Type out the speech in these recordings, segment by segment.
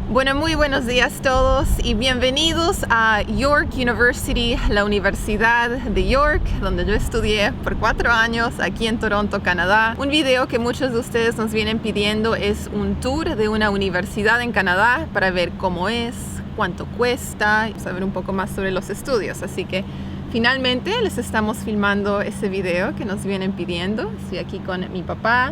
Bueno, muy buenos días todos y bienvenidos a York University, la Universidad de York, donde yo estudié por 4 años aquí en Toronto, Canadá. Un video que muchos de ustedes nos vienen pidiendo es un tour de una universidad en Canadá para ver cómo es, cuánto cuesta y saber un poco más sobre los estudios. Así que finalmente les estamos filmando ese video que nos vienen pidiendo. Estoy aquí con mi papá,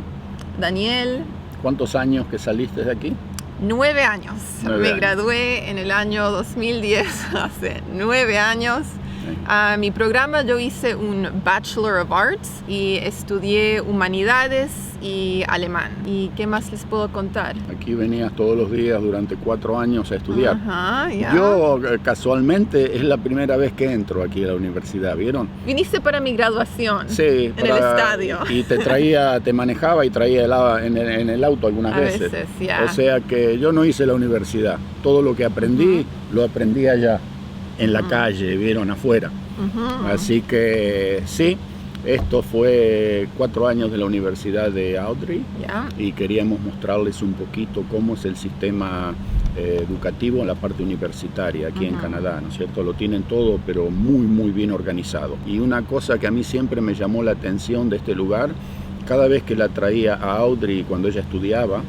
Daniel. ¿Cuántos años que saliste de aquí? 9 años. Me gradué en el año 2010, hace 9 años. Mi programa yo hice un Bachelor of Arts y estudié Humanidades y Alemán. ¿Y qué más les puedo contar? Aquí venías todos los días durante 4 años a estudiar. Ajá, ya. Yo casualmente es la primera vez que entro aquí a la universidad, ¿vieron? Viniste para mi graduación. Sí, en el estadio. Y te manejaba y traía en el auto algunas veces. Ya. O sea que yo no hice la universidad. Todo lo que aprendí, lo aprendí allá, en la calle, ¿vieron? Afuera. Así que sí. Esto fue 4 años de la Universidad de Audrey y queríamos mostrarles un poquito cómo es el sistema educativo en la parte universitaria aquí en Canadá, ¿no es cierto? Lo tienen todo, pero muy, muy bien organizado. Y una cosa que a mí siempre me llamó la atención de este lugar, cada vez que la traía a Audrey cuando ella estudiaba,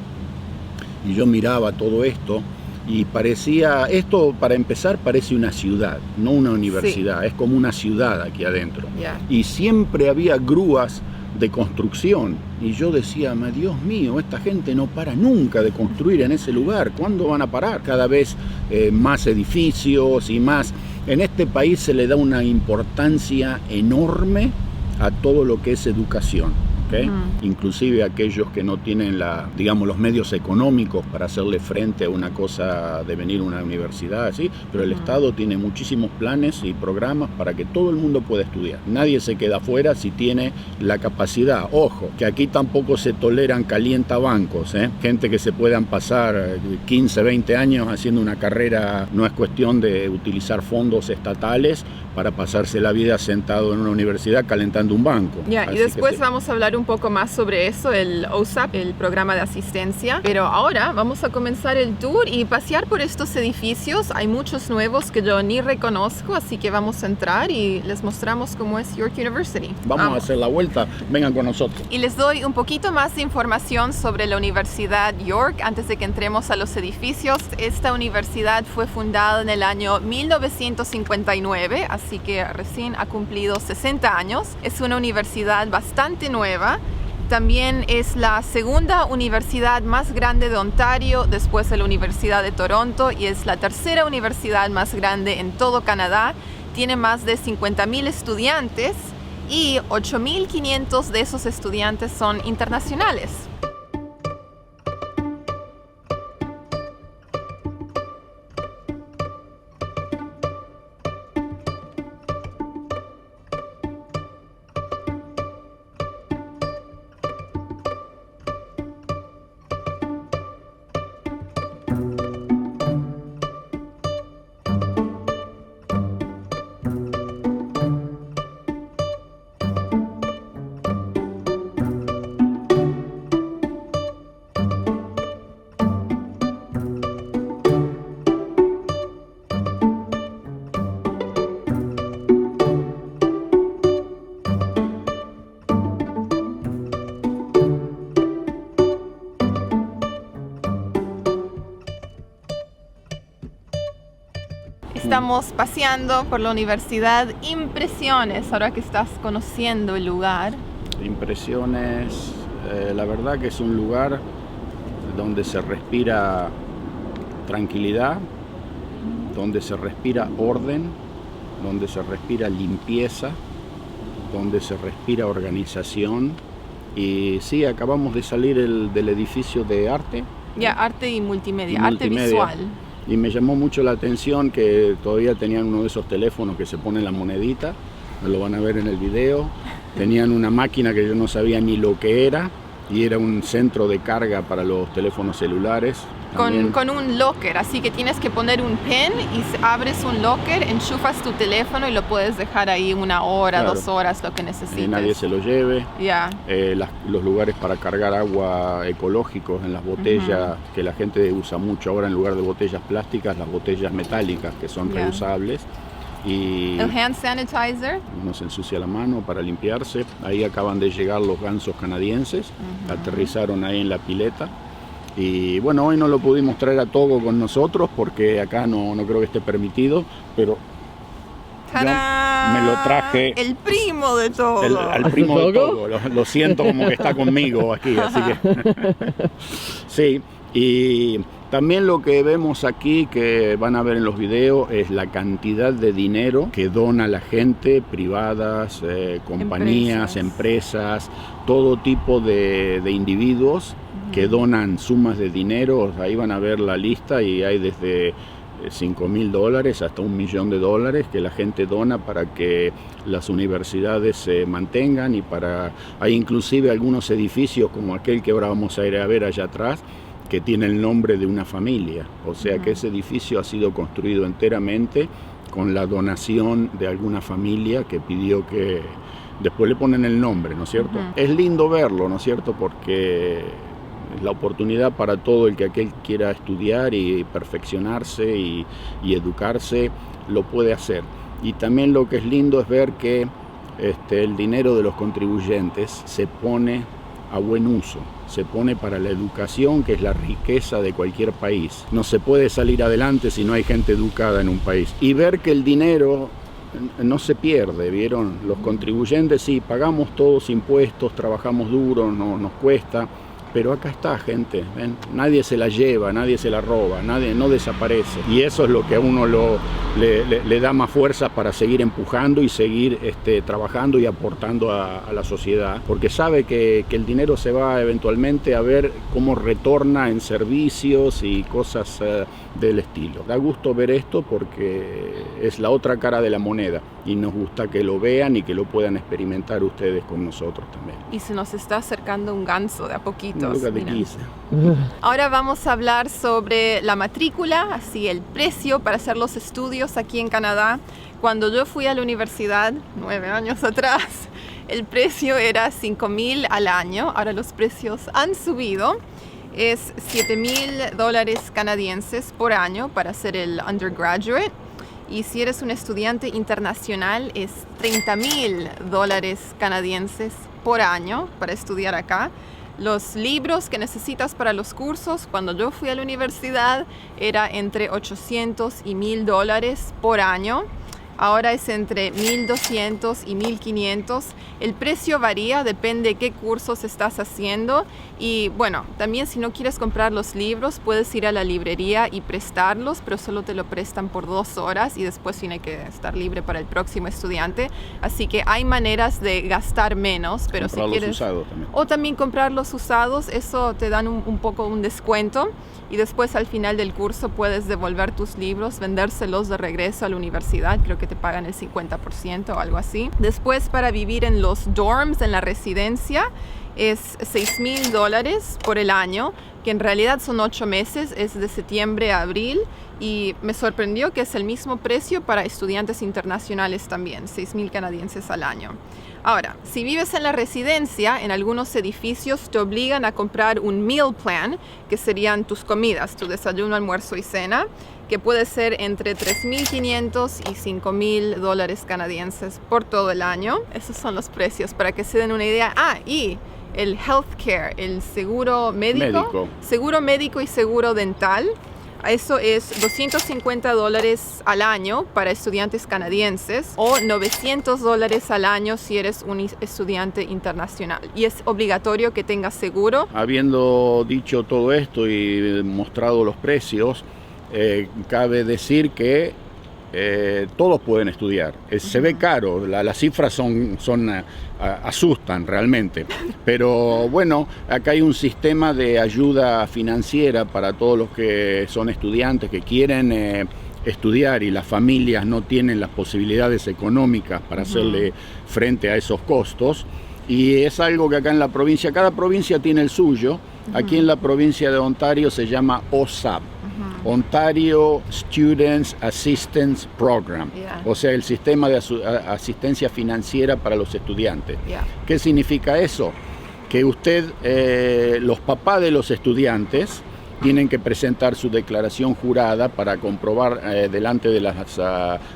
y yo miraba todo esto, y parecía, esto para empezar parece una ciudad, no una universidad, es como una ciudad aquí adentro. Y siempre había grúas de construcción y yo decía, Dios mío, esta gente no para nunca de construir en ese lugar, ¿cuándo van a parar? Cada vez más edificios y más. En este país se le da una importancia enorme a todo lo que es educación. ¿Okay? Inclusive aquellos que no tienen los medios económicos para hacerle frente a una cosa de venir a una universidad, ¿sí? Pero el Estado tiene muchísimos planes y programas para que todo el mundo pueda estudiar. Nadie se queda afuera si tiene la capacidad. Ojo, que aquí tampoco se toleran calientabancos, ¿eh? Gente que se puedan pasar 15, 20 años haciendo una carrera, no es cuestión de utilizar fondos estatales para pasarse la vida sentado en una universidad calentando un banco. Y después vamos a hablar un poco más sobre eso, el OSAP, el programa de asistencia. Pero ahora vamos a comenzar el tour y pasear por estos edificios. Hay muchos nuevos que yo ni reconozco, así que vamos a entrar y les mostramos cómo es York University. Vamos a hacer la vuelta, vengan con nosotros. Y les doy un poquito más de información sobre la Universidad York antes de que entremos a los edificios. Esta universidad fue fundada en el año 1959, así que recién ha cumplido 60 años. Es una universidad bastante nueva. También es la segunda universidad más grande de Ontario después de la Universidad de Toronto y es la tercera universidad más grande en todo Canadá. Tiene más de 50,000 estudiantes y 8,500 de esos estudiantes son internacionales. Estamos paseando por la universidad. Impresiones, ahora que estás conociendo el lugar. Impresiones, la verdad que es un lugar donde se respira tranquilidad, donde se respira orden, donde se respira limpieza, donde se respira organización. Y sí, acabamos de salir del edificio de arte. Arte y multimedia, arte visual. Y me llamó mucho la atención que todavía tenían uno de esos teléfonos que se pone la monedita, lo van a ver en el video. Tenían una máquina que yo no sabía ni lo que era, y era un centro de carga para los teléfonos celulares. Con un locker, así que tienes que poner un pin y abres un locker, enchufas tu teléfono y lo puedes dejar ahí 1 hora, Claro. 2 horas, lo que necesites. Y nadie se lo lleve. Ya. Los lugares para cargar agua ecológicos en las botellas, que la gente usa mucho ahora en lugar de botellas plásticas, las botellas metálicas que son Ya. reusables. Y El hand sanitizer. uno se ensucia la mano para limpiarse. Ahí acaban de llegar los gansos canadienses, aterrizaron ahí en la pileta. Y bueno, hoy no lo pudimos traer a Togo con nosotros porque acá no creo que esté permitido, pero ¡Tarán! me lo traje. El primo de todo. al primo de ¿Togo? Togo. Lo siento como que está conmigo aquí, así que sí. Y también lo que vemos aquí, que van a ver en los videos, es la cantidad de dinero que dona la gente, privadas, compañías, empresas, todo tipo de individuos que donan sumas de dinero. Ahí van a ver la lista y hay desde $5.000 hasta $1.000.000 que la gente dona para que las universidades se mantengan y hay inclusive algunos edificios como aquel que ahora vamos a ir a ver allá atrás, que tiene el nombre de una familia, o sea que ese edificio ha sido construido enteramente con la donación de alguna familia que pidió que después le ponen el nombre, ¿no es cierto? Es lindo verlo, ¿no es cierto? Porque es la oportunidad para todo el que aquel quiera estudiar y perfeccionarse y educarse, lo puede hacer. Y también lo que es lindo es ver que el dinero de los contribuyentes se pone a buen uso, se pone para la educación, que es la riqueza de cualquier país. No se puede salir adelante si no hay gente educada en un país. Y ver que el dinero no se pierde, ¿vieron? Los contribuyentes sí, pagamos todos impuestos, trabajamos duro, nos cuesta, pero acá está, gente, ¿ven? Nadie se la lleva, nadie se la roba, nadie no desaparece. Y eso es lo que a uno le da más fuerza para seguir empujando y seguir trabajando y aportando a la sociedad, porque sabe que el dinero se va eventualmente a ver cómo retorna en servicios y cosas del estilo. Da gusto ver esto porque es la otra cara de la moneda y nos gusta que lo vean y que lo puedan experimentar ustedes con nosotros también. Y se nos está acercando un ganso de a poquitos. Nunca te mira. quise. Ahora vamos a hablar sobre la matrícula, así el precio para hacer los estudios aquí en Canadá. Cuando yo fui a la universidad, 9 años atrás, el precio era $5,000 al año. Ahora los precios han subido. Es $7,000 canadienses por año para hacer el undergraduate. Y si eres un estudiante internacional, es $30,000 canadienses por año para estudiar acá. Los libros que necesitas para los cursos, cuando yo fui a la universidad, era entre $800 y $1,000 por año. Ahora es entre $1,200 y $1,500. El precio varía, depende de qué cursos estás haciendo. Y bueno, también si no quieres comprar los libros, puedes ir a la librería y prestarlos, pero solo te lo prestan por 2 horas y después tiene que estar libre para el próximo estudiante. Así que hay maneras de gastar menos, pero Comprar si los quieres... usados también. O también comprar los usados, eso te dan un poco un descuento y después al final del curso puedes devolver tus libros, vendérselos de regreso a la universidad, creo que te pagan el 50% o algo así. Después para vivir en los dorms, en la residencia, es $6,000 por el año, que en realidad son 8 meses, es de septiembre a abril, y me sorprendió que es el mismo precio para estudiantes internacionales también, 6,000 canadienses al año. Ahora, si vives en la residencia, en algunos edificios te obligan a comprar un meal plan, que serían tus comidas, tu desayuno, almuerzo y cena, que puede ser entre $3,500 y $5,000 canadienses por todo el año. Esos son los precios para que se den una idea. Y el healthcare, el seguro médico, seguro médico y seguro dental. Eso es $250 al año para estudiantes canadienses o $900 al año si eres un estudiante internacional. Y es obligatorio que tengas seguro. Habiendo dicho todo esto y mostrado los precios, cabe decir que todos pueden estudiar. Se ve caro, las cifras asustan realmente, pero bueno, acá hay un sistema de ayuda financiera para todos los que son estudiantes que quieren estudiar y las familias no tienen las posibilidades económicas para hacerle frente a esos costos. Y es algo que acá en la provincia, cada provincia tiene el suyo. Aquí en la provincia de Ontario se llama OSAP, Ontario Students Assistance Program, o sea, el sistema de asistencia financiera para los estudiantes. ¿Qué significa eso? Que los papás de los estudiantes tienen que presentar su declaración jurada para comprobar delante de las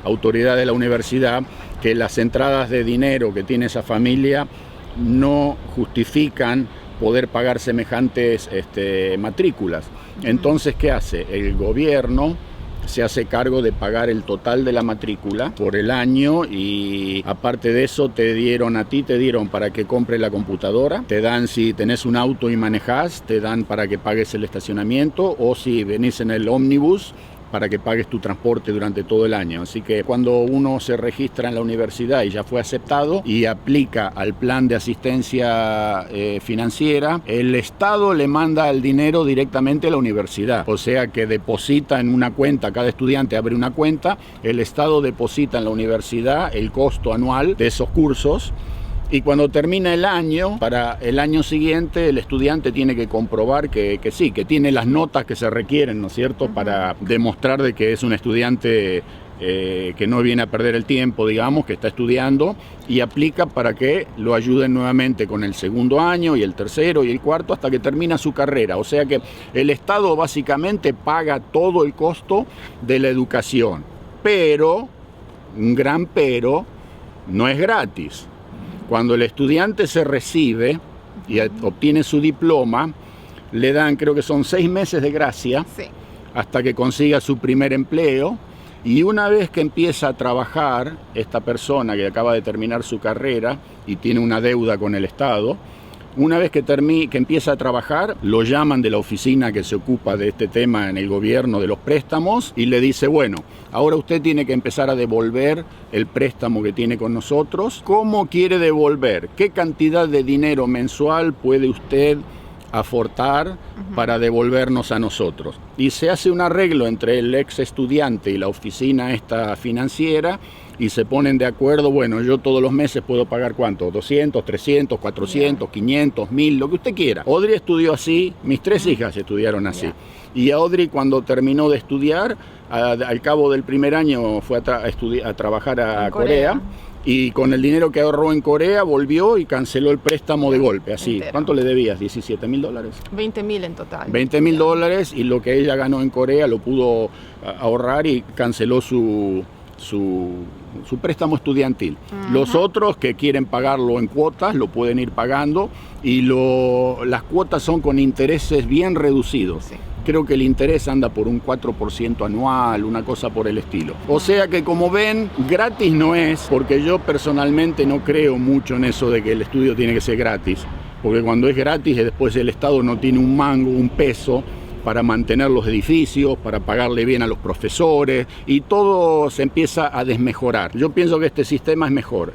autoridades de la universidad que las entradas de dinero que tiene esa familia no justifican poder pagar semejantes matrículas. Entonces, ¿qué hace? El gobierno se hace cargo de pagar el total de la matrícula por el año y aparte de eso te dieron para que compres la computadora, te dan si tenés un auto y manejás, te dan para que pagues el estacionamiento o si venís en el ómnibus para que pagues tu transporte durante todo el año. Así que cuando uno se registra en la universidad y ya fue aceptado y aplica al plan de asistencia financiera, el Estado le manda el dinero directamente a la universidad. O sea que deposita en una cuenta, cada estudiante abre una cuenta, el Estado deposita en la universidad el costo anual de esos cursos. Y cuando termina el año, para el año siguiente, el estudiante tiene que comprobar que sí, que tiene las notas que se requieren, ¿no es cierto?, para demostrar de que es un estudiante que no viene a perder el tiempo, digamos, que está estudiando, y aplica para que lo ayuden nuevamente con el segundo año y el tercero y el cuarto hasta que termina su carrera. O sea que el Estado básicamente paga todo el costo de la educación. Pero, un gran pero, no es gratis. Cuando el estudiante se recibe y obtiene su diploma, le dan, creo que son 6 meses de gracia, hasta que consiga su primer empleo. Y una vez que empieza a trabajar, esta persona que acaba de terminar su carrera y tiene una deuda con el Estado, una vez que empieza a trabajar, lo llaman de la oficina que se ocupa de este tema en el gobierno de los préstamos y le dice, bueno, ahora usted tiene que empezar a devolver el préstamo que tiene con nosotros. ¿Cómo quiere devolver? ¿Qué cantidad de dinero mensual puede usted aportar para devolvernos a nosotros? Y se hace un arreglo entre el ex estudiante y la oficina esta financiera y se ponen de acuerdo, bueno, yo todos los meses puedo pagar ¿cuánto? 200, 300, 400, 500, 1000, lo que usted quiera. Audrey estudió así, mis 3 hijas estudiaron así. Y Audrey cuando terminó de estudiar, al cabo del primer año fue a trabajar a Corea. Y con el dinero que ahorró en Corea volvió y canceló el préstamo de golpe, así. Entero. ¿Cuánto le debías? $17,000. 20,000 en total. $20,000 y lo que ella ganó en Corea lo pudo ahorrar y canceló su préstamo estudiantil. Los otros que quieren pagarlo en cuotas lo pueden ir pagando y las cuotas son con intereses bien reducidos. Creo que el interés anda por un 4% anual, una cosa por el estilo. O sea que como ven, gratis no es, porque yo personalmente no creo mucho en eso de que el estudio tiene que ser gratis. Porque cuando es gratis, después el Estado no tiene un mango, un peso para mantener los edificios, para pagarle bien a los profesores y todo se empieza a desmejorar. Yo pienso que este sistema es mejor.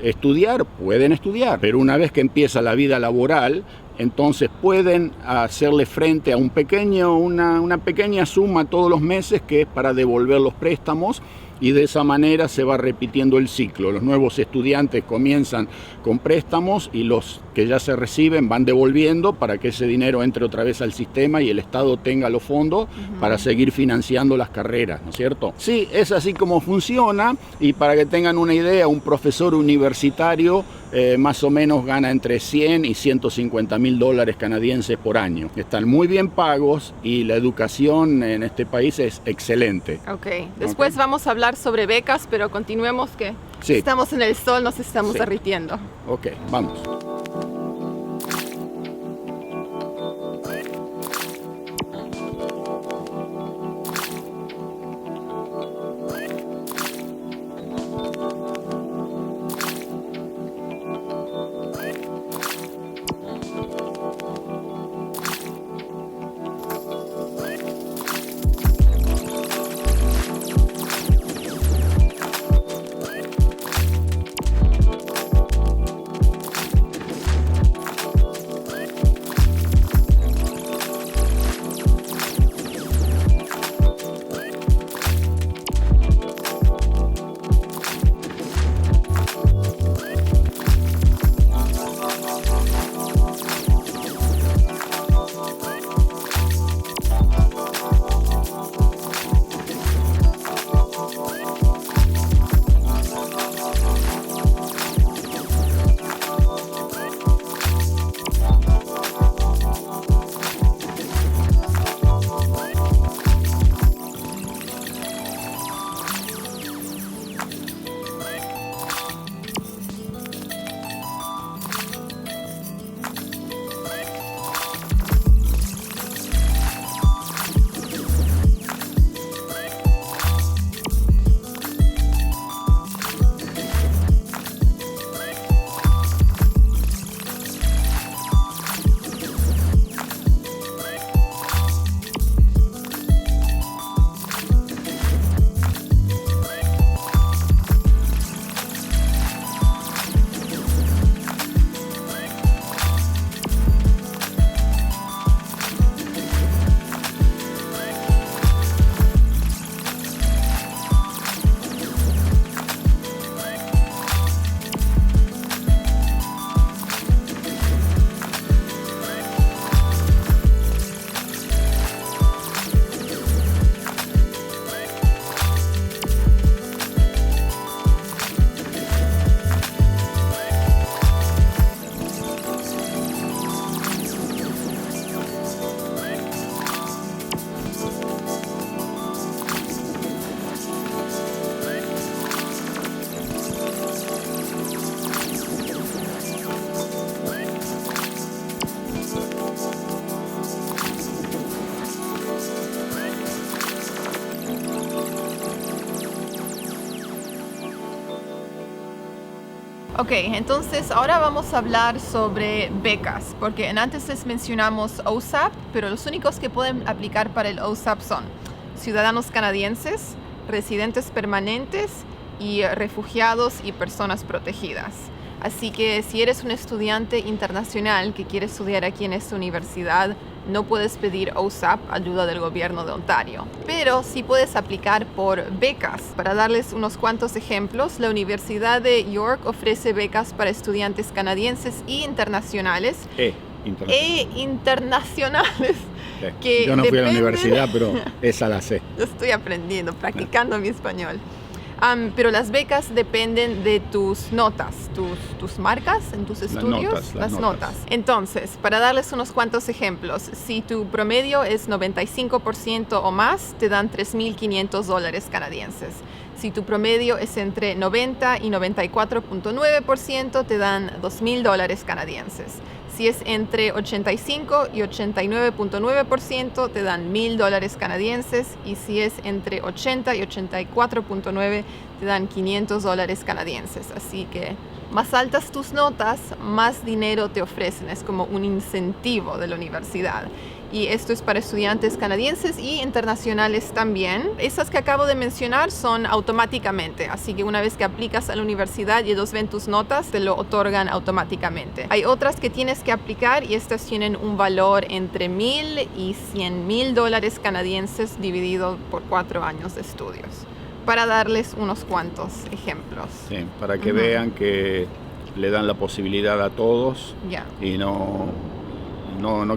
Pueden estudiar, pero una vez que empieza la vida laboral, entonces pueden hacerle frente a una pequeña suma todos los meses que es para devolver los préstamos y de esa manera se va repitiendo el ciclo. Los nuevos estudiantes comienzan con préstamos y los que ya se reciben van devolviendo para que ese dinero entre otra vez al sistema y el Estado tenga los fondos para seguir financiando las carreras, ¿no es cierto? Sí, es así como funciona y para que tengan una idea, un profesor universitario más o menos gana entre 100 y 150 mil dólares canadienses por año. Están muy bien pagos y la educación en este país es excelente. Ok, después vamos a hablar sobre becas, pero continuemos que estamos en el sol, nos estamos derritiendo. Ok, vamos. Ok, entonces ahora vamos a hablar sobre becas, porque antes les mencionamos OSAP, pero los únicos que pueden aplicar para el OSAP son ciudadanos canadienses, residentes permanentes y refugiados y personas protegidas. Así que si eres un estudiante internacional que quiere estudiar aquí en esta universidad, no puedes pedir OSAP, ayuda del gobierno de Ontario. Pero sí puedes aplicar por becas. Para darles unos cuantos ejemplos, la Universidad de York ofrece becas para estudiantes canadienses e internacionales. Internacionales. Que yo no fui a la universidad, pero esa la sé. Lo estoy aprendiendo, practicando mi español. Pero las becas dependen de tus notas, tus marcas en tus estudios, las notas. Entonces, para darles unos cuantos ejemplos, si tu promedio es 95% o más, te dan $3,500 canadienses. Si tu promedio es entre 90 y 94.9%, te dan $2,000 canadienses. Si es entre 85 y 89.9%, te dan $1,000 canadienses. Y si es entre 80 y 84.9%, te dan $500 canadienses. Así que más altas tus notas, más dinero te ofrecen. Es como un incentivo de la universidad. Y esto es para estudiantes canadienses y internacionales también. Esas que acabo de mencionar son automáticamente, así que una vez que aplicas a la universidad y ellos ven tus notas, te lo otorgan automáticamente. Hay otras que tienes que aplicar y estas tienen un valor entre $1,000 y $100,000 canadienses dividido por 4 años de estudios. Para darles unos cuantos ejemplos. Sí, para que vean que le dan la posibilidad a todos y no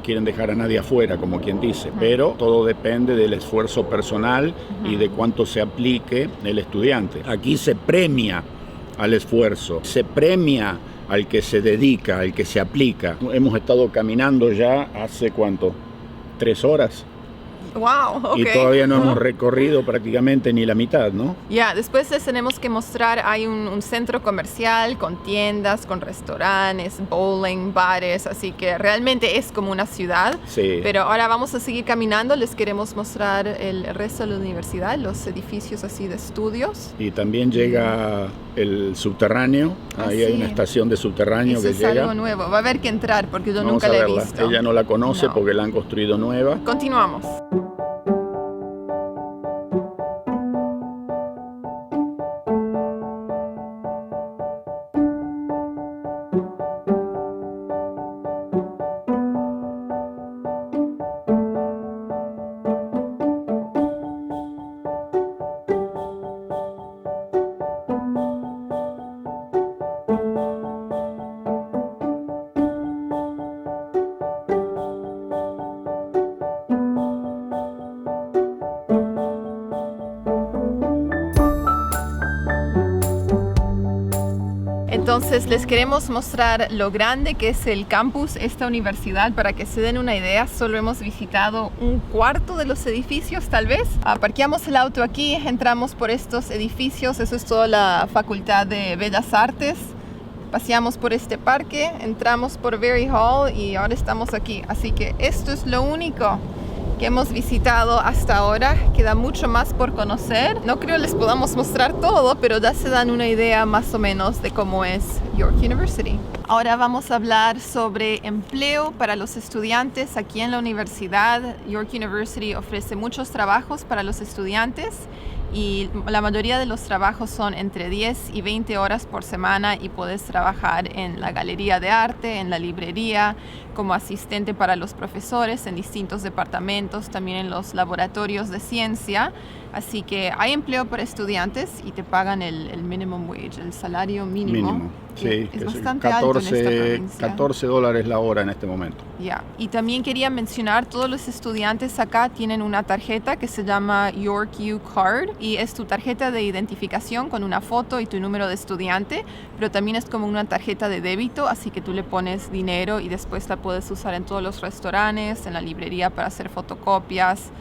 quieren dejar a nadie afuera, como quien dice, pero todo depende del esfuerzo personal y de cuánto se aplique el estudiante. Aquí se premia al esfuerzo, se premia al que se dedica, al que se aplica. Hemos estado caminando ya hace ¿cuánto? 3 horas. Wow, okay. Y todavía no hemos recorrido prácticamente ni la mitad, ¿no? Después les tenemos que mostrar, hay un centro comercial con tiendas, con restaurantes, bowling, bares, así que realmente es como una ciudad. Sí. Pero ahora vamos a seguir caminando, les queremos mostrar el resto de la universidad, los edificios así de estudios. Y también llega el subterráneo, ahí hay una estación de subterráneo. Eso que llega. Es algo nuevo, va a haber que entrar porque yo Vamos nunca a la he verla. visto. Ella no la conoce porque la han construido nueva. Continuamos. Entonces les queremos mostrar lo grande que es el campus, esta universidad, para que se den una idea. Solo hemos visitado un cuarto de los edificios, tal vez. Parqueamos el auto aquí, entramos por estos edificios. Eso es toda la Facultad de Bellas Artes. Paseamos por este parque, entramos por Berry Hall y ahora estamos aquí. Así que esto es lo único que hemos visitado hasta ahora. Queda mucho más por conocer. No creo les podamos mostrar todo, pero ya se dan una idea más o menos de cómo es York University. Ahora vamos a hablar sobre empleo para los estudiantes aquí en la universidad. York University ofrece muchos trabajos para los estudiantes y la mayoría de los trabajos son entre 10 y 20 horas por semana y puedes trabajar en la galería de arte, en la librería, como asistente para los profesores en distintos departamentos, también en los laboratorios de ciencia. Así que hay empleo para estudiantes y te pagan el minimum wage, el salario mínimo. Sí, es bastante alto en esta provincia. $14 la hora en este momento. Y también quería mencionar, todos los estudiantes acá tienen una tarjeta que se llama York U Card y es tu tarjeta de identificación con una foto y tu número de estudiante, pero también es como una tarjeta de débito, así que tú le pones dinero y después la puedes usar en todos los restaurantes, en la librería para hacer fotocopias.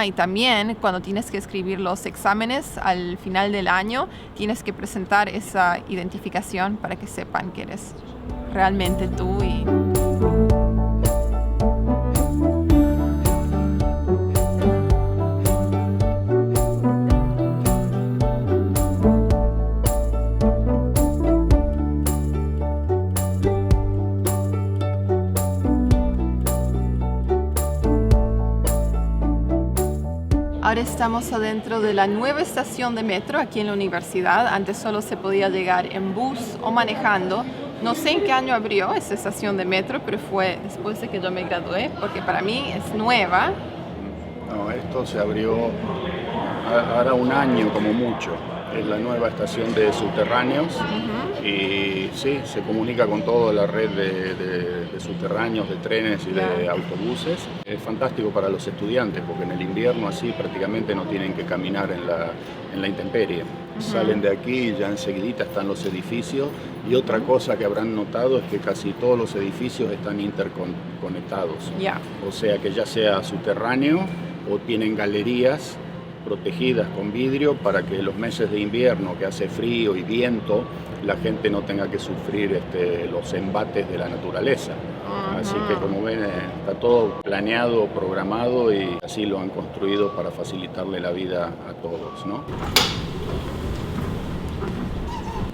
Y también cuando tienes que escribir los exámenes al final del año, tienes que presentar esa identificación para que sepan que eres realmente tú. estamos adentro de la nueva estación de metro aquí en la universidad. Antes solo se podía llegar en bus o manejando. No sé en qué año abrió esta estación de metro, pero fue después de que yo me gradué, porque para mí es nueva. No, esto se abrió ahora un año como mucho. Es la nueva estación de subterráneos. Y sí, se comunica con toda la red de subterráneos, de trenes y de autobuses. Es fantástico para los estudiantes porque en el invierno así prácticamente no tienen que caminar en la intemperie. Salen de aquí y ya enseguidita están los edificios. Y otra cosa que habrán notado es que casi todos los edificios están interconectados. O sea que ya sea subterráneo o tienen galerías protegidas con vidrio para que los meses de invierno, que hace frío y viento, la gente no tenga que sufrir los embates de la naturaleza. Así que como ven, está todo planeado, programado y así lo han construido para facilitarle la vida a todos, ¿no?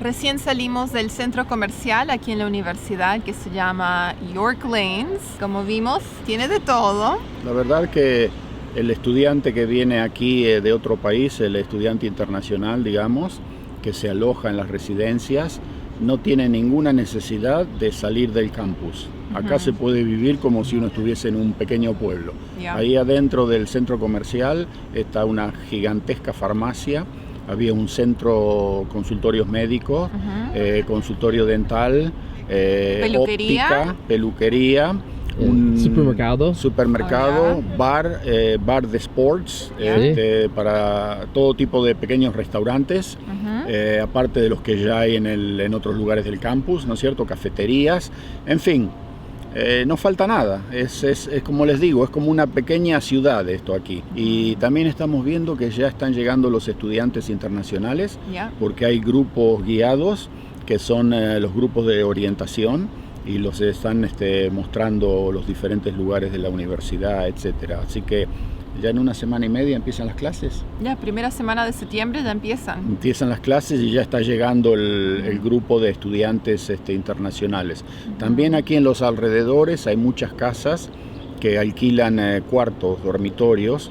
Recién salimos del centro comercial aquí en la universidad que se llama York Lanes. Como vimos, tiene de todo. La verdad que el estudiante que viene aquí de otro país, el estudiante internacional, digamos, que se aloja en las residencias, no tiene ninguna necesidad de salir del campus. Acá se puede vivir como si uno estuviese en un pequeño pueblo. Ahí adentro del centro comercial está una gigantesca farmacia, había un centro consultorios médicos, consultorio dental, óptica, peluquería, un supermercado, bar de sports, para todo tipo de pequeños restaurantes, aparte de los que ya hay en otros lugares del campus, ¿no es cierto? Cafeterías, en fin, no falta nada. Es como les digo, es como una pequeña ciudad esto aquí. Y también estamos viendo que ya están llegando los estudiantes internacionales, porque hay grupos guiados que son los grupos de orientación y los están mostrando los diferentes lugares de la universidad, etcétera. Así que ya en una semana y media empiezan las clases. Primera semana de septiembre ya empiezan. Empiezan las clases y ya está llegando el grupo de estudiantes internacionales. También aquí en los alrededores hay muchas casas que alquilan cuartos, dormitorios,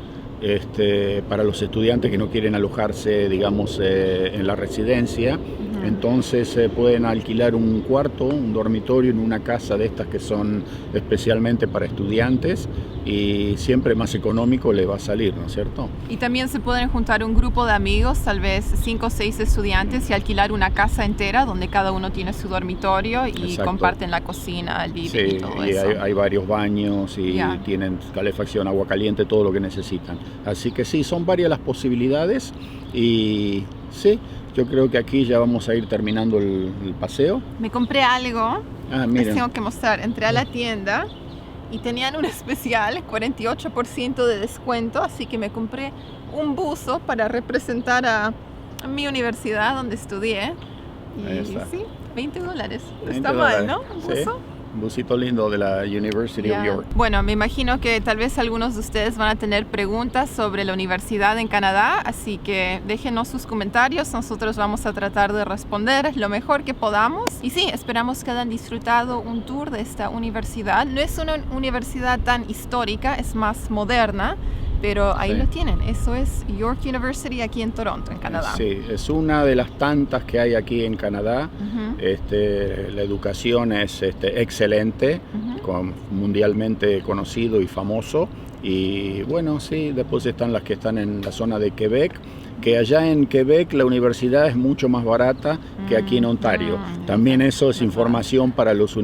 para los estudiantes que no quieren alojarse, digamos, en la residencia. Entonces pueden alquilar un cuarto, un dormitorio en una casa de estas que son especialmente para estudiantes y siempre más económico le va a salir, ¿no es cierto? Y también se pueden juntar un grupo de amigos, tal vez 5 o 6 estudiantes, y alquilar una casa entera donde cada uno tiene su dormitorio y comparten la cocina, el living y todo eso. Sí, hay varios baños y tienen calefacción, agua caliente, todo lo que necesitan. Así que sí, son varias las posibilidades y sí. Yo creo que aquí ya vamos a ir terminando el paseo. Me compré algo, miren. les tengo que mostrar. Entré a la tienda y tenían un especial, 48% de descuento, así que me compré un buzo para representar a mi universidad donde estudié. Y sí, $20. No está mal, ¿no? Un buzo. Sí. Un busito lindo de la University of York. Bueno, me imagino que tal vez algunos de ustedes van a tener preguntas sobre la universidad en Canadá, así que déjenos sus comentarios, nosotros vamos a tratar de responder lo mejor que podamos. Y sí, esperamos que hayan disfrutado un tour de esta universidad. No es una universidad tan histórica, es más moderna, pero ahí lo tienen. Eso es York University aquí en Toronto, en Canadá. Sí, es una de las tantas que hay aquí en Canadá. La educación es excelente, mundialmente conocido y famoso. Y bueno, sí, después están las que están en la zona de Quebec, que allá en Quebec la universidad es mucho más barata que aquí en Ontario. También eso es información para los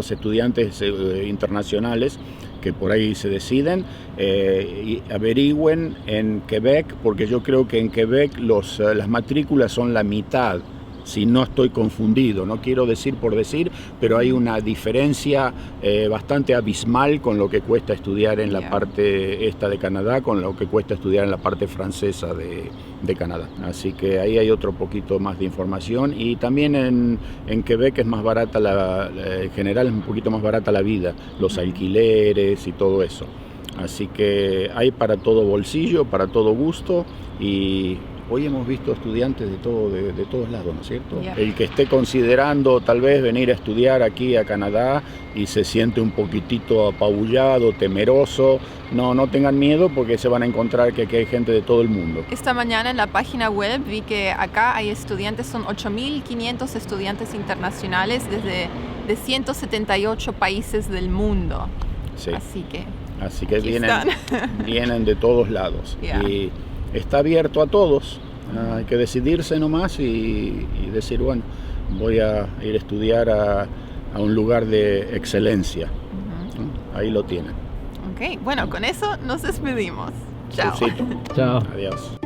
estudiantes internacionales que por ahí se deciden y averigüen en Quebec, porque yo creo que en Quebec las matrículas son la mitad, si no estoy confundido, no quiero decir por decir, pero hay una diferencia bastante abismal con lo que cuesta estudiar en la parte esta de Canadá, con lo que cuesta estudiar en la parte francesa de Canadá. Así que ahí hay otro poquito más de información, y también en Quebec es más barata, en general es un poquito más barata la vida, los alquileres y todo eso. Así que hay para todo bolsillo, para todo gusto, y hoy hemos visto estudiantes de todos lados, ¿no es cierto? Yeah. El que esté considerando tal vez venir a estudiar aquí a Canadá y se siente un poquitito apabullado, temeroso, no tengan miedo porque se van a encontrar que aquí hay gente de todo el mundo. Esta mañana en la página web vi que acá hay estudiantes, son 8.500 estudiantes internacionales de 178 países del mundo. Sí. Así que vienen de todos lados. Yeah. Y está abierto a todos. Hay que decidirse nomás y decir, bueno, voy a ir a estudiar a un lugar de excelencia. ¿No? Ahí lo tienen. Ok, bueno, con eso nos despedimos. Chao. Chaucito. Chao. Adiós.